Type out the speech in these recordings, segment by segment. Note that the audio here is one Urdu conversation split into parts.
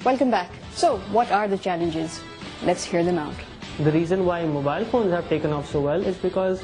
Welcome back. So, what are the challenges? Let's hear them out. The reason why mobile phones have taken off so well is because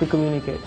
to communicate.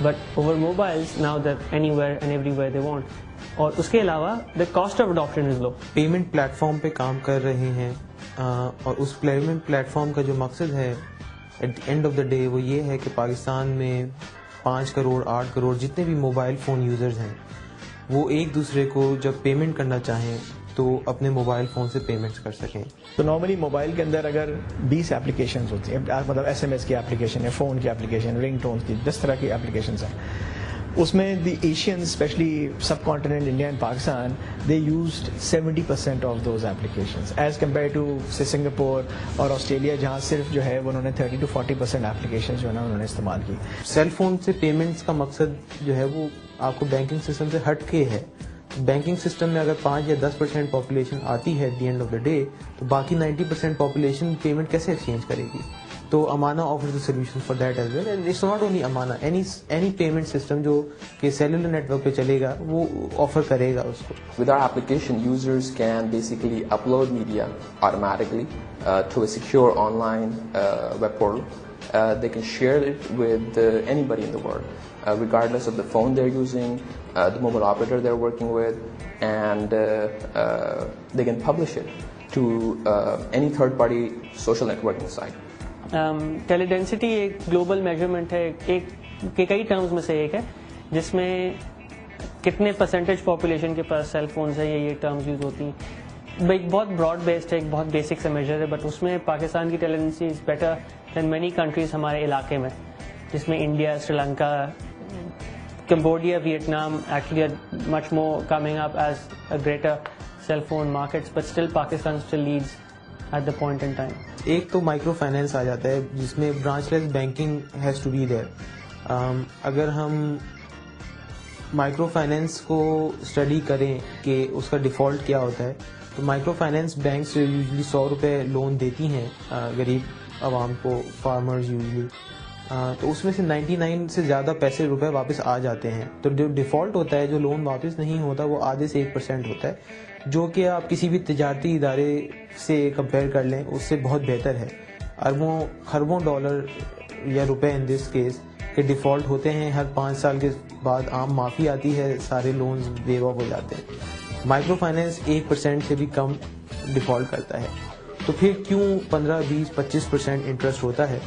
but over mobiles now they're anywhere and everywhere they want. اور اس کے علاوہ the cost of adoption is low. Payment plate form پہ کام کر رہے ہیں اور اس پیمنٹ پلیٹ فارم کا جو مقصد ہے at the end of the day وہ یہ ہے کہ پاکستان میں 5 کروڑ 8 کروڑ جتنے بھی موبائل فون یوزرز ہیں وہ ایک دوسرے کو جب پیمنٹ کرنا چاہیں تو اپنے موبائل فون سے پیمنٹس کر سکیں. تو نارملی موبائل کے اندر اگر 20 اپلیکیشنز ہوتی ہیں, مطلب SMS کی اپلیکیشن ہے, فون کی اپلیکیشن, رنگ ٹونز کی, 10 طرح کی اپلیکیشنز ہیں. اس میں the Asians especially subcontinent India and Pakistan they used 70% of those applications as compare to سے سنگاپور اور آسٹریلیا جہاں صرف جو ہے انہوں نے 30 to 40% ایپلیکیشن جو ہے نا انہوں نے استعمال کی. سیل فون سے پیمنٹس کا مقصد جو ہے وہ آپ کو بینکنگ سسٹم سے ہٹ کے ہے. بینکنگ سسٹم میں اگر 5 یا 10% پاپولیشن آتی ہے at the end of the day تو باقی 90% پاپولیشن پیمنٹ کیسے ایکسچینج کرے گی. تو Amana offers a solution for that as well and it's not only Amana, any payment system جو کہ سیلولر نیٹ ورک پہ چلے گا وہ آفر کرے گا اس کو. With our application, users can basically upload media automatically to a secure online web portal. They can share it with anybody in the world, regardless of the phone they're using, the mobile operator they're working with, and they can publish it to any third-party social networking site. Tele density ایک گلوبل میجرمنٹ ہے, ایک کے کئی ٹرمز میں سے ایک ہے جس میں کتنے پرسنٹیج پاپولیشن کے پاس سیل فونز ہے یہ ٹرمز یوز ہوتی ہیں. ایک بہت براڈ بیسڈ ہے, ایک بہت بیسک سا میجر ہے, بٹ اس میں پاکستان کی teledensity is better than many countries ہمارے علاقے میں, جس میں India, Sri Lanka, Cambodia, Vietnam actually much more coming up as a greater cell phone markets, but still Pakistan still leads at the point in time. ایک تو مائکرو فائنینس آ جاتا ہے جس میں branchless banking has to be there. اگر ہم مائکرو فائنینس کو اسٹڈی کریں کہ اس کا ڈیفالٹ کیا ہوتا ہے تو مائکرو فائنینس بینکس یوزلی 100 روپے لون دیتی ہیں غریب عوام کو, فارمرز یوزلی, تو اس میں سے 99 سے زیادہ روپے واپس آ جاتے ہیں. تو جو ڈیفالٹ ہوتا ہے, جو لون واپس نہیں ہوتا, وہ آدھے سے 1% ہوتا ہے, جو کہ آپ کسی بھی تجارتی ادارے سے کمپیئر کر لیں اس سے بہت بہتر ہے. اربوں خربوں ڈالر یا روپے ان دس کیس کے ڈیفالٹ ہوتے ہیں. ہر 5 سال کے بعد عام معافی آتی ہے, سارے لونز ویو آف ہو جاتے ہیں. مائکرو فائنینس 1% سے بھی کم ڈیفالٹ کرتا ہے. تو پھر کیوں 15, 20, 25% انٹرسٹ ہوتا ہے؟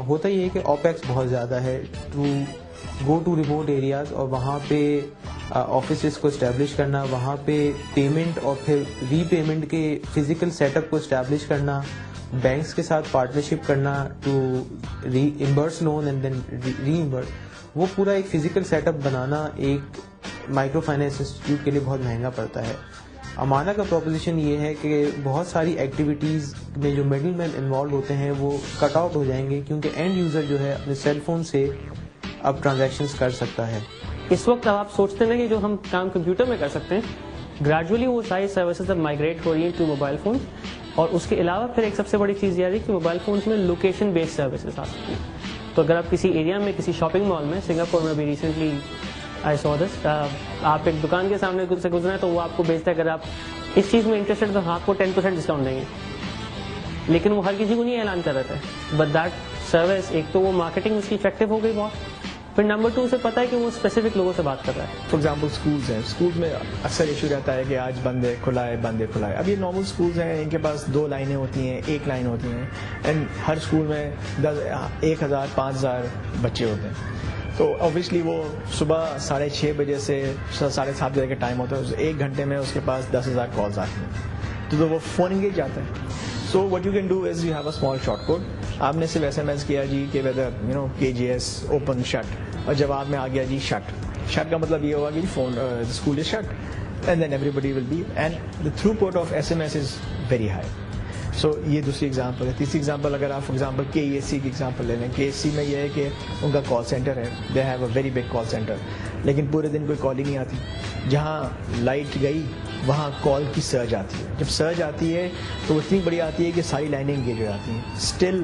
ہوتا یہ ہے کہ اوپیکس بہت زیادہ ہے to go to remote areas اور وہاں پہ آفیسز کو اسٹیبلش کرنا, وہاں پہ پیمنٹ اور پھر ری پیمنٹ کے فزیکل سیٹ اپ کو اسٹیبلش کرنا, بینکس کے ساتھ پارٹنرشپ کرنا to reimburse loan and then reimburse, وہ پورا ایک فزیکل سیٹ اپ بنانا ایک مائکرو فائنینس انسٹیٹیوٹ کے لیے بہت مہنگا پڑتا ہے. امانا کا پروپوزیشن یہ ہے کہ بہت ساری ایکٹیویٹیز میں جو مڈل مین انوالو ہوتے ہیں وہ کٹ آؤٹ ہو جائیں گے, کیونکہ اینڈ یوزر جو ہے اپنے سیل فون سے اب ٹرانزیکشنز کر سکتا ہے. اس وقت اب آپ سوچتے ہیں کہ جو ہم کام کمپیوٹر میں کر سکتے ہیں, گریجولی وہ ساری سروسز اب مائگریٹ ہو رہی ہیں ٹو موبائل فون. اور اس کے علاوہ پھر ایک سب سے بڑی چیز یہ ہے کہ موبائل فونس میں لوکیشن بیسڈ سروسز آ سکتی ہیں. تو اگر آپ کسی ایریا میں, کسی شاپنگ مال میں, سنگاپور میں بھی ریسنٹلی آئی سو دس, آپ ایک دکان کے سامنے سے گزرنا ہے تو وہ آپ کو بھیجتا ہے اگر آپ اس چیز میں انٹرسٹڈ تو آپ کو 10% ڈسکاؤنٹ دیں گے, لیکن وہ ہر کسی کو نہیں اعلان کر رہا تھا. بٹ دیٹ سروس, ایک تو وہ مارکیٹنگ اس کی افیکٹو ہو گئی بہت, پھر نمبر 2 سے پتا ہے کہ وہ اسپیسیفک لوگوں سے بات کر رہا ہے. فار ایگزامپل اسکولز ہیں, اسکول میں اکثر ایشو رہتا ہے کہ آج بند ہے, کھلا ہے, بند ہے, کھلا ہے. اب یہ نارمل اسکولز ہیں, ان کے پاس 2 لائنیں ہوتی ہیں, 1 لائن ہوتی ہیں, اینڈ ہر اسکول میں 1000 5000 بچے ہوتے ہیں. تو اوبیسلی وہ صبح 6:30 بجے سے 7:30 بجے کا ٹائم ہوتا ہے, 1 گھنٹے میں اس کے پاس 10,000 کالز آتی ہیں, تو وہ فون انگیج جاتا ہے. So what you can do is you have a small short code. آپ نے صرف SMS کیا جی کہ ویدر KGS اوپن شٹ, اور جواب میں آ گیا جی شٹ. شٹ کا مطلب یہ ہوگا کہ phone school is shut, and then everybody will be, and the throughput of SMS is very high. So یہ دوسری ایگزامپل ہے. تیسری ایگزامپل اگر آپ فار ایگزامپل KESC کی ایگزامپل لے لیں, KESC میں یہ ہے کہ ان کا کال سینٹر ہے, they have a very big call centre, لیکن پورے دن کوئی کال ہی نہیں آتی. جہاں لائٹ گئی وہاں کال کی سرج آتی ہے. جب سرج آتی ہے تو وہ اتنی بڑی آتی ہے کہ ساری لائنیں انگیج ہو جاتی ہیں. Still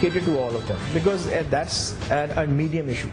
cater to all of them because that's a medium issue.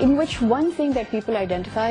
in which one thing that people identify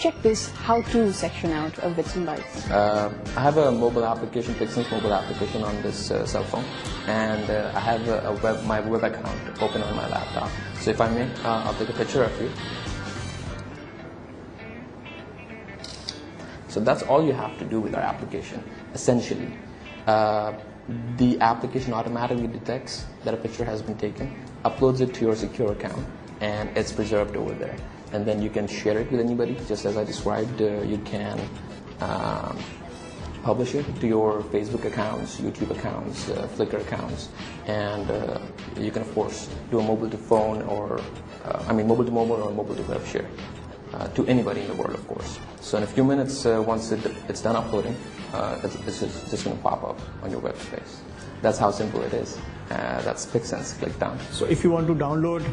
Check this how-to section out of Bits and Bytes. I have a mobile application, Pixel's mobile application on this cell phone, and I have my web account open on my laptop. So if I may, I'll take a picture of you. So that's all you have to do with our application, essentially. The application automatically detects that a picture has been taken, uploads it to your secure account, and it's preserved over there. And then you can share it with anybody, just as I described. You can publish it to your Facebook accounts, YouTube accounts, Flickr accounts, and you can, of course, do a mobile to phone or, mobile to mobile or mobile to web share to anybody in the world, of course. So in a few minutes, once it's done uploading, it's just going to pop up on your web space. That's how simple it is. That's PixSense. Click down. So if you want to download,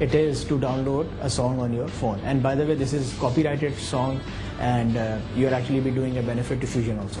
it is to download a song on your phone. And by the way, this is copyrighted song and you're actually be doing a benefit to Fusion also.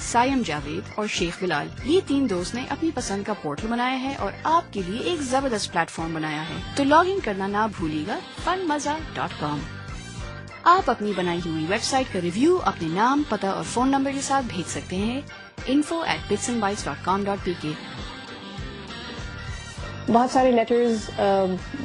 سائم جاوید اور شیخ بلال، یہ 3 دوست نے اپنی پسند کا پورٹل بنایا ہے اور آپ کے لیے ایک زبردست پلیٹ فارم بنایا ہے. تو لاگ ان کرنا نہ بھولیے گا funmaza.com. آپ اپنی بنائی ہوئی ویب سائٹ کا ریویو اپنے نام، پتہ اور فون نمبر کے ساتھ بھیج سکتے ہیں info@bitsandbytes.com.pk. بہت سارے لیٹرز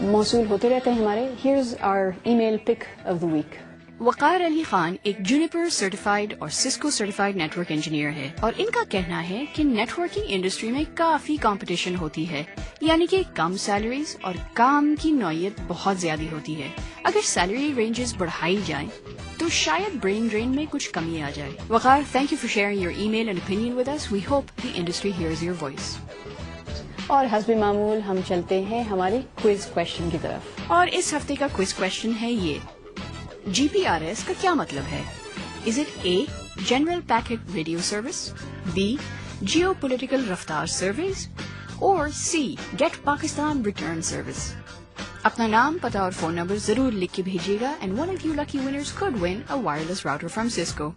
موصول ہوتے رہتے ہیں ہمارے. Here's our email pick of the week. Waqar Ali Khan ایک جونیپر سرٹیفائیڈ اور Cisco certified network engineer ہے اور ان کا کہنا ہے کہ نیٹ ورکنگ انڈسٹری میں کافی کمپٹیشن ہوتی ہے، یعنی کہ کم سیلریز اور کام کی نوعیت بہت زیادہ ہوتی ہے. اگر سیلری رینجز بڑھائی جائیں تو شاید برین ڈرین میں کچھ کمی آ جائے. Waqar, thank you for sharing your email and opinion with us. We hope the industry hears your voice. اور حسب معمول ہم چلتے ہیں ہماری کوئز کوشچن کی طرف. اور اس ہفتے کا کوئز کوشچن ہے یہ: GPRS کا کیا مطلب ہے؟ Is it A, general packet radio service, B, geo political رفتار سروس، اور C, get Pakistan return service. اپنا نام، پتہ اور فون نمبر ضرور لکھ کے بھیجیے گا and one of you lucky winners could win a wireless router from Cisco.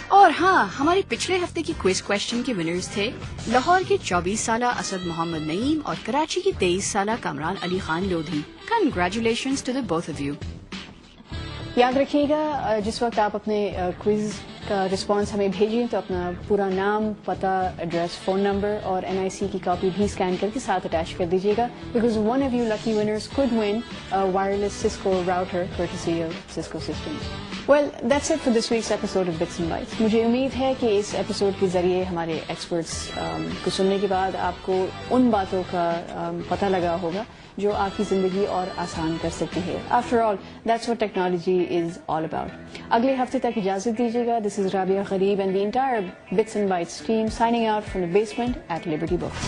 اور ہاں، ہمارے پچھلے ہفتے کی کوئز کوشچن کے ونرز تھے لاہور کے 24 سالہ اسد محمد نعیم اور کراچی کی 23 سالہ Kamran Ali Khan Lodhi. Congratulations to the both of you. یاد رکھیے گا جس وقت آپ اپنے کوئز کا رسپانس ہمیں بھیجیں تو اپنا پورا نام، پتہ، ایڈریس، فون نمبر اور NIC کی کاپی بھی اسکین کر کے ساتھ اٹیچ کر دیجیے گا because one of you lucky winners could win a wireless Cisco router courtesy of Cisco Systems. Well, that's it for this week's episode of Bits and Bytes. مجھے امید ہے کہ اس ایپیسوڈ کے ذریعے ہمارے ایکسپرٹس کو سننے کے بعد آپ کو ان باتوں کا پتہ لگا ہوگا جو آپ کی زندگی اور آسان کر سکتی ہے. After all, that's what technology is all about. اگلے ہفتے تک اجازت دیجیے گا. This is Rabia Gharib and the entire Bits and Bytes team signing out from the basement at Liberty Books.